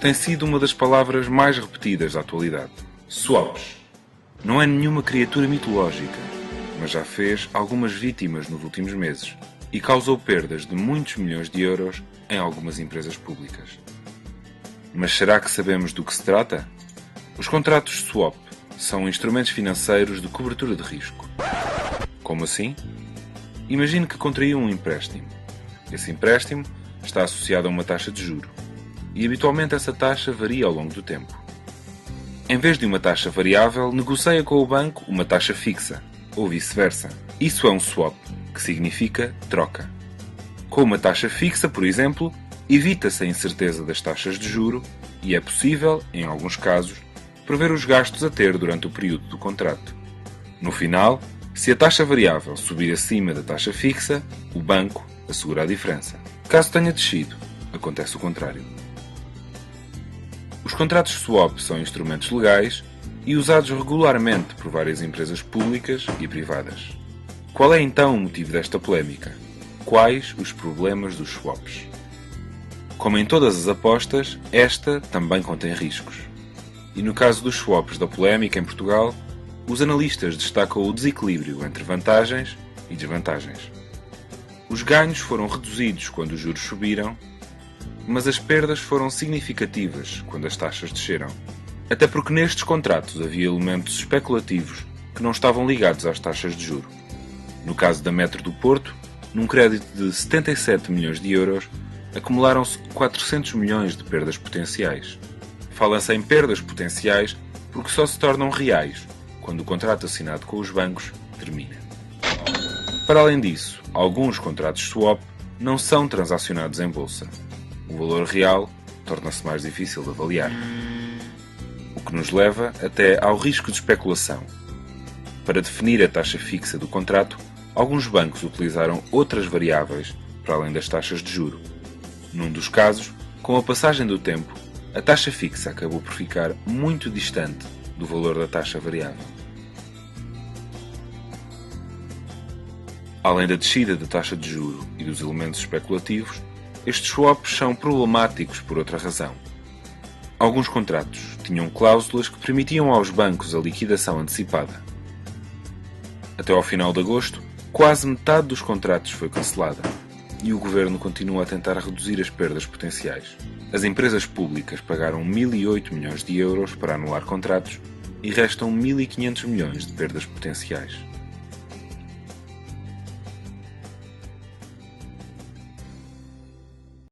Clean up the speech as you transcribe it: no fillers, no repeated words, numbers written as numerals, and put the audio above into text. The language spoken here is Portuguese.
tem sido uma das palavras mais repetidas da atualidade. Swaps. Não é nenhuma criatura mitológica, mas já fez algumas vítimas nos últimos meses e causou perdas de muitos milhões de euros em algumas empresas públicas. Mas será que sabemos do que se trata? Os contratos swap são instrumentos financeiros de cobertura de risco. Como assim? Imagine que contraiu um empréstimo. Esse empréstimo está associado a uma taxa de juro e habitualmente essa taxa varia ao longo do tempo. Em vez de uma taxa variável, negocia com o banco uma taxa fixa, ou vice-versa. Isso é um swap, que significa troca. Com uma taxa fixa, por exemplo, evita-se a incerteza das taxas de juro e é possível, em alguns casos, prever os gastos a ter durante o período do contrato. No final, se a taxa variável subir acima da taxa fixa, o banco assegura a diferença. Caso tenha descido, acontece o contrário. Os contratos swap são instrumentos legais e usados regularmente por várias empresas públicas e privadas. Qual é então o motivo desta polémica? Quais os problemas dos swaps? Como em todas as apostas, esta também contém riscos. E no caso dos swaps da polémica em Portugal, os analistas destacam o desequilíbrio entre vantagens e desvantagens. Os ganhos foram reduzidos quando os juros subiram, mas as perdas foram significativas quando as taxas desceram. Até porque nestes contratos havia elementos especulativos que não estavam ligados às taxas de juro. No caso da Metro do Porto, num crédito de 77 milhões de euros, acumularam-se 400 milhões de perdas potenciais. Fala-se em perdas potenciais porque só se tornam reais quando o contrato assinado com os bancos termina. Para além disso, alguns contratos swap não são transacionados em bolsa. O valor real torna-se mais difícil de avaliar, o que nos leva até ao risco de especulação. Para definir a taxa fixa do contrato, alguns bancos utilizaram outras variáveis para além das taxas de juro. Num dos casos, com a passagem do tempo, a taxa fixa acabou por ficar muito distante do valor da taxa variável. Além da descida da taxa de juro e dos elementos especulativos, estes swaps são problemáticos por outra razão. Alguns contratos tinham cláusulas que permitiam aos bancos a liquidação antecipada. Até ao final de agosto, quase metade dos contratos foi cancelada e o governo continua a tentar reduzir as perdas potenciais. As empresas públicas pagaram 1.008 milhões de euros para anular contratos e restam 1.500 milhões de perdas potenciais.